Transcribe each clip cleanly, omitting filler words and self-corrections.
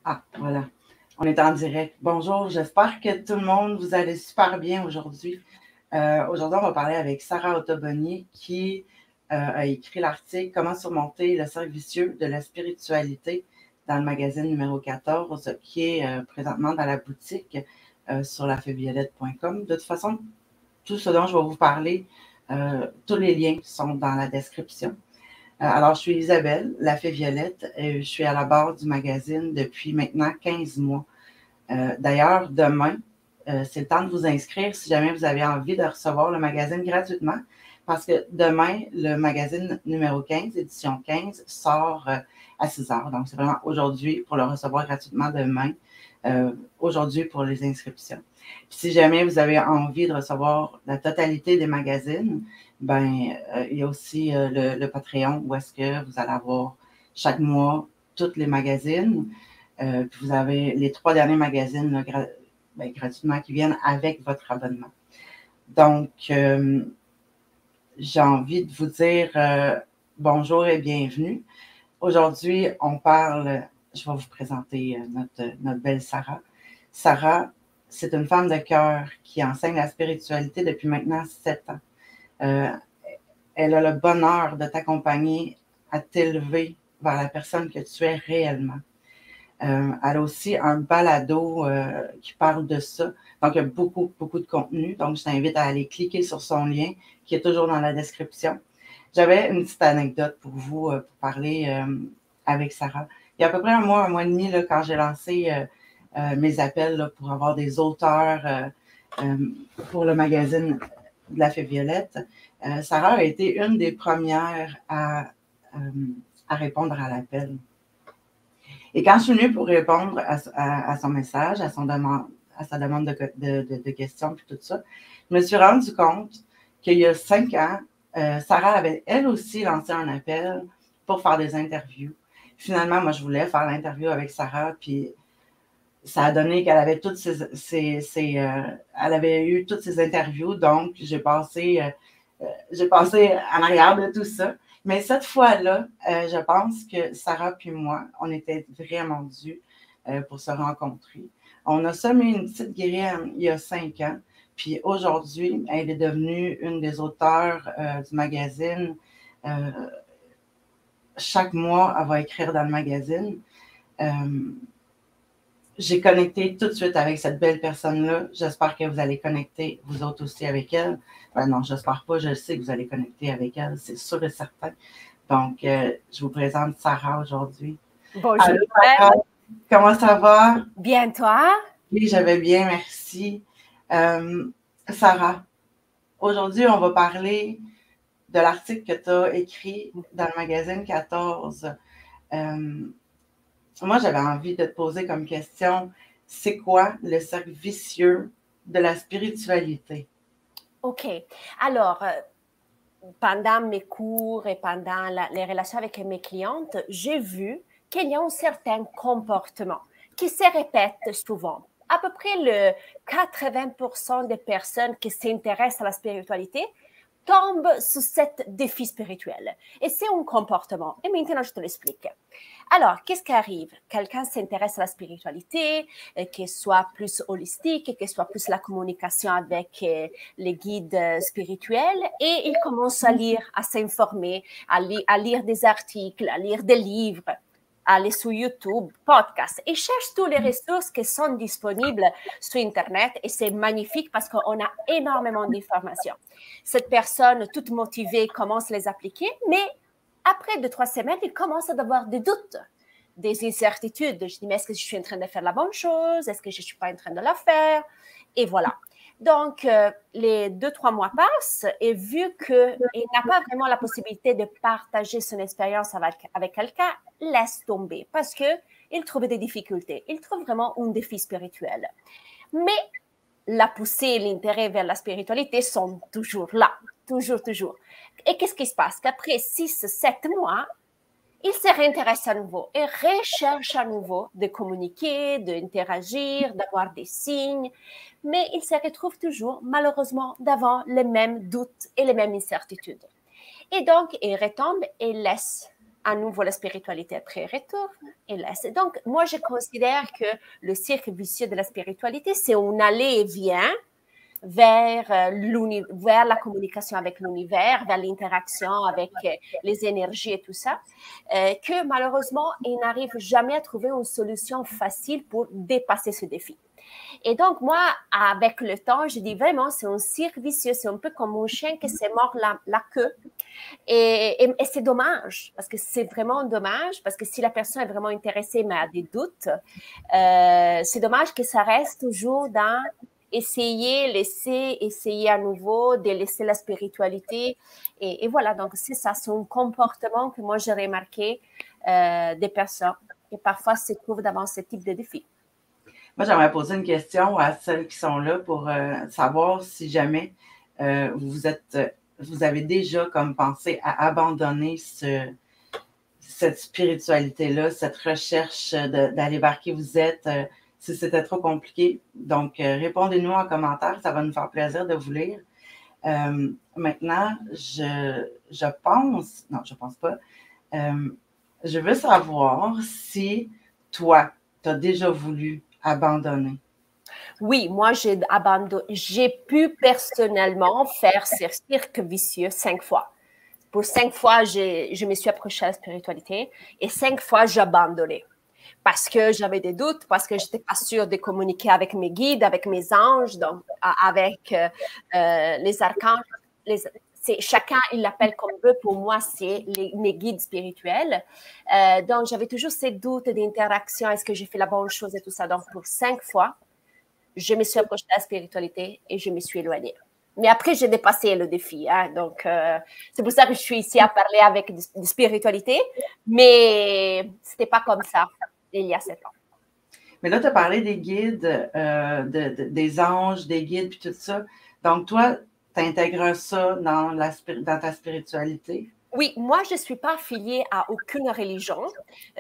Ah, voilà. On est en direct. Bonjour, j'espère que tout le monde, vous allez super bien aujourd'hui. Aujourd'hui, on va parler avec Sarah Ottoboni qui a écrit l'article Comment surmonter le cercle vicieux de la spiritualité dans le magazine numéro 14 qui est présentement dans la boutique sur lafeuilleviolette.com. De toute façon, tout ce dont je vais vous parler, tous les liens sont dans la description. Alors, je suis Isabelle, la Fée Violette, et je suis à la barre du magazine depuis maintenant 15 mois. D'ailleurs, demain, c'est le temps de vous inscrire si jamais vous avez envie de recevoir le magazine gratuitement, parce que demain, le magazine numéro 15, édition 15, sort à 6 heures. Donc, c'est vraiment aujourd'hui pour le recevoir gratuitement demain, aujourd'hui pour les inscriptions. Puis, si jamais vous avez envie de recevoir la totalité des magazines, il y a aussi le Patreon où est-ce que vous allez avoir chaque mois tous les magazines. Puis vous avez les 3 derniers magazines là, gratuitement qui viennent avec votre abonnement. Donc, j'ai envie de vous dire bonjour et bienvenue. Aujourd'hui, on parle, je vais vous présenter notre belle Sarah. Sarah, c'est une femme de cœur qui enseigne la spiritualité depuis maintenant 7 ans. Elle a le bonheur de t'accompagner à t'élever vers la personne que tu es réellement. Elle a aussi un balado qui parle de ça. Donc, il y a beaucoup, beaucoup de contenu. Donc, je t'invite à aller cliquer sur son lien qui est toujours dans la description. J'avais une petite anecdote pour vous, pour parler avec Sarah. Il y a à peu près un mois et demi, là, quand j'ai lancé mes appels là, pour avoir des auteurs pour le magazine de la Fée Violette, Sarah a été une des premières à répondre à l'appel. Et quand je suis venue pour répondre à son message, à sa demande de questions, puis tout ça, je me suis rendu compte qu'il y a 5 ans, Sarah avait elle aussi lancé un appel pour faire des interviews. Finalement, moi, je voulais faire l'interview avec Sarah, puis ça a donné qu'elle avait elle avait eu toutes ses interviews, donc j'ai passé en arrière de tout ça. Mais cette fois-là, je pense que Sarah puis moi, on était vraiment dus pour se rencontrer. On a semé une petite graine il y a 5 ans, puis aujourd'hui, elle est devenue une des auteurs du magazine. Chaque mois, elle va écrire dans le magazine. J'ai connecté tout de suite avec cette belle personne-là. J'espère que vous allez connecter, vous autres aussi, avec elle. Non, j'espère pas, je sais que vous allez connecter avec elle, c'est sûr et certain. Donc, je vous présente Sarah aujourd'hui. Bonjour. Allô, Sarah. Comment ça va? Bien, toi? Oui, je vais bien, merci. Sarah, aujourd'hui, on va parler de l'article que tu as écrit dans le magazine 14. Moi, j'avais envie de te poser comme question, c'est quoi le cercle vicieux de la spiritualité? OK. Alors, pendant mes cours et pendant les relations avec mes clientes, j'ai vu qu'il y a un certain comportement qui se répète souvent. À peu près le 80% des personnes qui s'intéressent à la spiritualité tombent sous cet défi spirituel. Et c'est un comportement. Et maintenant, je te l'explique. Alors, qu'est-ce qui arrive? Quelqu'un s'intéresse à la spiritualité, qu'elle soit plus holistique, qu'elle soit plus la communication avec les guides spirituels, et il commence à lire, à s'informer, à lire des articles, à lire des livres, à aller sur YouTube, podcast, et cherche toutes les ressources qui sont disponibles sur Internet, et c'est magnifique parce qu'on a énormément d'informations. Cette personne, toute motivée, commence à les appliquer, mais après 2-3 semaines, il commence à avoir des doutes, des incertitudes. Je dis, mais est-ce que je suis en train de faire la bonne chose? Est-ce que je ne suis pas en train de la faire? Et voilà. Donc, les 2-3 mois passent et vu qu'il n'a pas vraiment la possibilité de partager son expérience avec quelqu'un, laisse tomber parce qu'il trouve des difficultés. Il trouve vraiment un défi spirituel. Mais la poussée et l'intérêt vers la spiritualité sont toujours là, toujours, toujours. Et qu'est-ce qui se passe? Qu'après 6-7 mois, il se réintéresse à nouveau et recherche à nouveau de communiquer, d'interagir, d'avoir des signes, mais il se retrouve toujours, malheureusement, devant les mêmes doutes et les mêmes incertitudes. Et donc, il retombe et laisse à nouveau la spiritualité après retourne et laisse. Donc, moi, je considère que le cercle vicieux de la spiritualité, c'est un aller et vient vers, vers la communication avec l'univers, vers l'interaction avec les énergies et tout ça, que malheureusement, il n'arrive jamais à trouver une solution facile pour dépasser ce défi. Et donc, moi, avec le temps, je dis vraiment, c'est un cercle vicieux, c'est un peu comme un chien qui s'est mord la queue. Et c'est dommage, parce que c'est vraiment dommage, parce que si la personne est vraiment intéressée, mais a des doutes, c'est dommage que ça reste toujours dans essayer à nouveau, de laisser la spiritualité. Et voilà, donc c'est ça, c'est un comportement que moi j'ai remarqué des personnes qui parfois se trouvent devant ce type de défi. Moi, j'aimerais poser une question à celles qui sont là pour savoir si jamais vous avez déjà comme pensé à abandonner cette spiritualité-là, cette recherche d'aller vers qui vous êtes, si c'était trop compliqué. Donc, répondez-nous en commentaire, ça va nous faire plaisir de vous lire. Maintenant, je pense pas, je veux savoir si toi, tu as déjà voulu abandonner. Oui, moi, j'ai pu personnellement faire ce cercle vicieux 5 fois. Pour 5 fois, je me suis approchée à la spiritualité et 5 fois, j'ai abandonné. Parce que j'avais des doutes, parce que je n'étais pas sûre de communiquer avec mes guides, avec mes anges, donc avec les archanges. Chacun, il l'appelle comme veut. Pour moi, c'est mes guides spirituels. Donc, j'avais toujours ces doutes d'interaction. Est-ce que j'ai fait la bonne chose et tout ça? Donc, pour 5 fois, je me suis approchée de la spiritualité et je me suis éloignée. Mais après, j'ai dépassé le défi. Hein, donc, c'est pour ça que je suis ici à parler avec de spiritualité. Mais ce n'était pas comme ça il y a 7 ans. Mais là, tu as parlé des guides, des anges, des guides, puis tout ça. Donc, toi, tu intègres ça dans ta spiritualité? Oui, moi, je ne suis pas affiliée à aucune religion.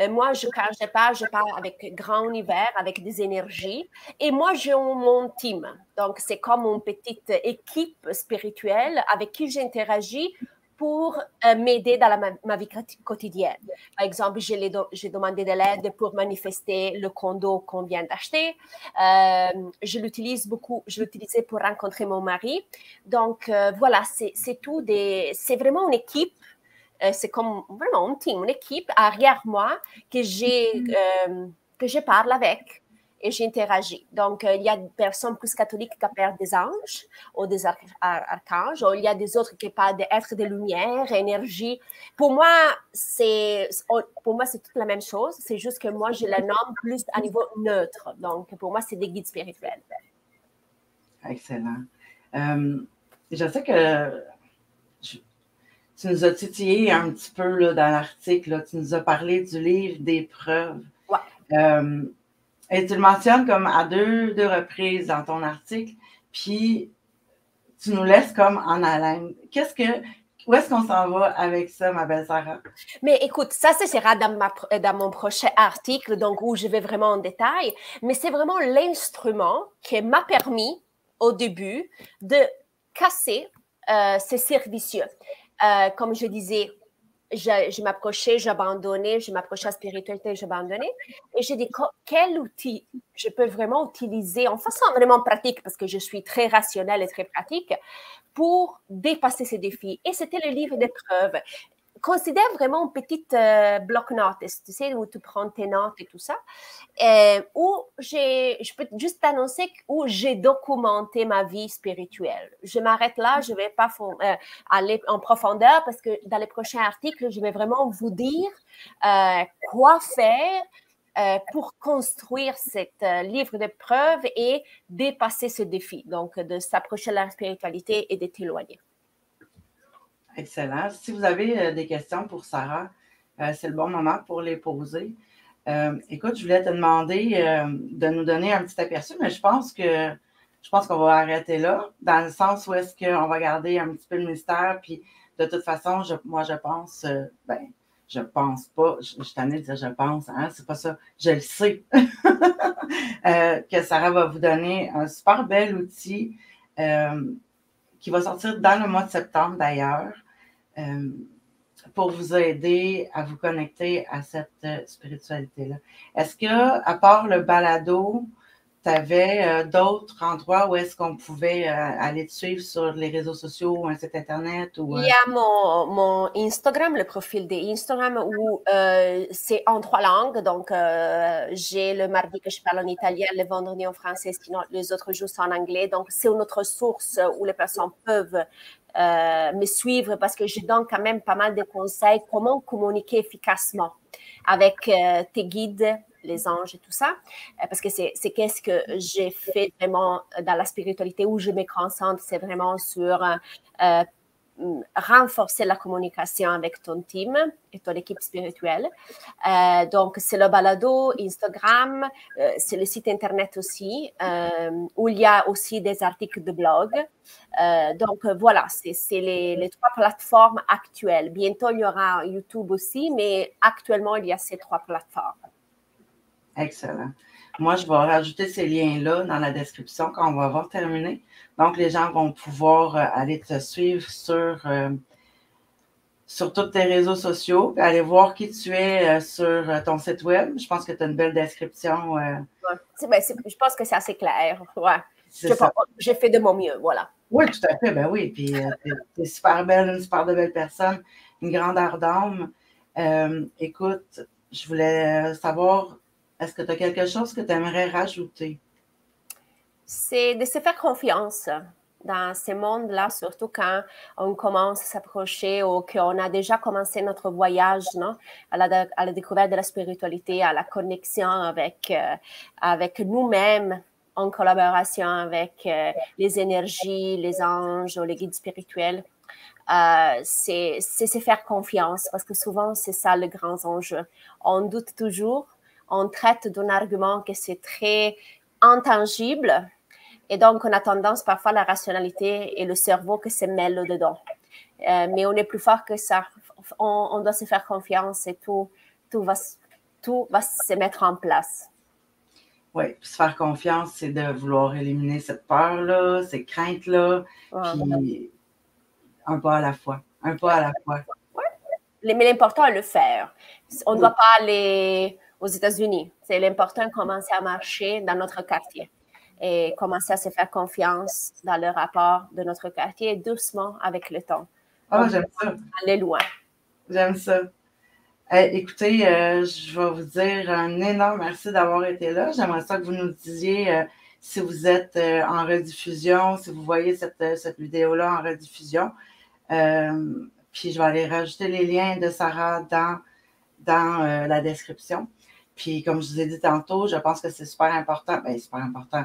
Moi, quand je parle avec grand univers, avec des énergies. Et moi, j'ai mon team. Donc, c'est comme une petite équipe spirituelle avec qui j'interagis pour m'aider dans ma vie quotidienne. Par exemple, j'ai demandé de l'aide pour manifester le condo qu'on vient d'acheter. Je l'utilise beaucoup, je l'utilisais pour rencontrer mon mari. Donc, voilà, c'est vraiment une équipe. C'est comme vraiment un team, une équipe arrière moi que je parle avec et j'interagis. Donc, il y a des personnes plus catholiques qui parlent des anges ou des archanges, ou il y a des autres qui parlent d'êtres de lumière, énergie. Pour moi, c'est toute la même chose. C'est juste que moi, je la nomme plus à niveau neutre. Donc, pour moi, c'est des guides spirituels. Excellent. Je sais que tu nous as titillé un petit peu là, dans l'article. Tu nous as parlé du livre des preuves. Ouais. Et tu le mentionnes comme à deux reprises dans ton article. Puis, tu nous laisses comme en haleine. Où est-ce qu'on s'en va avec ça, ma belle Sarah? Mais écoute, ça sera dans mon prochain article, donc où je vais vraiment en détail. Mais c'est vraiment l'instrument qui m'a permis, au début, de casser ces cercles vicieux. Comme je disais, je m'approchais, j'abandonnais, je m'approchais à la spiritualité, j'abandonnais. Et j'ai dit, quel outil je peux vraiment utiliser en façon vraiment pratique, parce que je suis très rationnelle et très pratique, pour dépasser ces défis. Et c'était le livre d'épreuves. Considère vraiment une petite bloc-notes, tu sais, où tu prends tes notes et tout ça, où je peux juste t'annoncer où j'ai documenté ma vie spirituelle. Je m'arrête là, je ne vais pas aller en profondeur parce que dans les prochains articles, je vais vraiment vous dire quoi faire pour construire cet livre de preuves et dépasser ce défi, donc de s'approcher de la spiritualité et de t'éloigner. Excellent. Si vous avez des questions pour Sarah, c'est le bon moment pour les poser. Écoute, je voulais te demander de nous donner un petit aperçu, mais je pense qu'on va arrêter là, dans le sens où est-ce qu'on va garder un petit peu le mystère, puis de toute façon, moi je pense, je pense pas, je t'en ai dit je pense, hein, c'est pas ça, je le sais, que Sarah va vous donner un super bel outil qui va sortir dans le mois de septembre d'ailleurs. pour vous aider à vous connecter à cette spiritualité-là. Est-ce que, à part le balado, tu avais d'autres endroits où est-ce qu'on pouvait aller te suivre sur les réseaux sociaux ou un site Internet? Il y a mon Instagram, le profil d'Instagram où c'est en 3 langues. Donc, j'ai le mardi que je parle en italien, le vendredi en français, sinon les autres jours c'est en anglais. Donc, c'est une autre source où les personnes peuvent me suivre parce que je donne quand même pas mal de conseils comment communiquer efficacement avec tes guides, les anges et tout ça, parce que c'est qu'est-ce que j'ai fait vraiment dans la spiritualité où je me concentre, c'est vraiment sur renforcer la communication avec ton team et ton équipe spirituelle. Donc, c'est le balado, Instagram, c'est le site Internet aussi, où il y a aussi des articles de blog. Donc, voilà, c'est les 3 plateformes actuelles. Bientôt, il y aura YouTube aussi, mais actuellement, il y a ces 3 plateformes. Excellent. Moi, je vais rajouter ces liens-là dans la description quand on va avoir terminé. Donc, les gens vont pouvoir aller te suivre sur tous tes réseaux sociaux, puis aller voir qui tu es sur ton site web. Je pense que tu as une belle description. Ouais. Je pense que c'est assez clair. Ouais. J'ai fait de mon mieux, voilà. Oui, tout à fait, ben oui. Puis tu es super belle, une super de belle personne, une grande ardente. Écoute, je voulais savoir, est-ce que tu as quelque chose que tu aimerais rajouter? C'est de se faire confiance dans ce monde-là, surtout quand on commence à s'approcher ou qu'on a déjà commencé notre voyage, non? À la découverte de la spiritualité, à la connexion avec nous-mêmes, en collaboration avec les énergies, les anges ou les guides spirituels. C'est se faire confiance, parce que souvent, c'est ça le grand enjeu. On doute toujours, on traite d'un argument que c'est très intangible, et donc on a tendance parfois la rationalité et le cerveau que se mêlent dedans. Mais on est plus fort que ça. On doit se faire confiance et tout va se mettre en place. Oui, puis se faire confiance, c'est de vouloir éliminer cette peur-là, ces craintes-là, puis un pas à la fois. Un pas à la fois. Ouais. Mais l'important est le faire. On ne doit pas aller aux États-Unis. C'est l'important de commencer à marcher dans notre quartier et commencer à se faire confiance dans le rapport de notre quartier doucement avec le temps. Ah, j'aime ça. Aller loin. J'aime ça. Écoutez, je vais vous dire un énorme merci d'avoir été là. J'aimerais ça que vous nous disiez si vous êtes en rediffusion, si vous voyez cette vidéo-là en rediffusion. Puis je vais aller rajouter les liens de Sarah dans la description. Puis comme je vous ai dit tantôt, je pense que c'est super important. Bien, super important.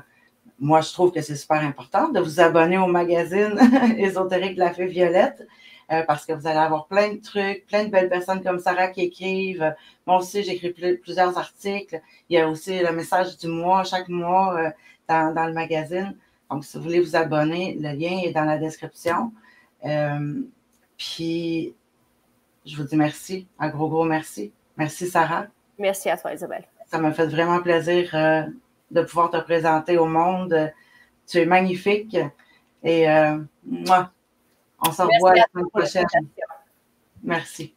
Moi, je trouve que c'est super important de vous abonner au magazine Ésotérique de la Fée Violette. Parce que vous allez avoir plein de trucs, plein de belles personnes comme Sarah qui écrivent. Moi aussi, j'écris plusieurs articles. Il y a aussi le message du mois, chaque mois, dans le magazine. Donc, si vous voulez vous abonner, le lien est dans la description. Puis, je vous dis merci, un gros merci. Merci, Sarah. Merci à toi, Isabelle. Ça m'a fait vraiment plaisir de pouvoir te présenter au monde. Tu es magnifique. Et moi, on se revoit la semaine prochaine. Merci.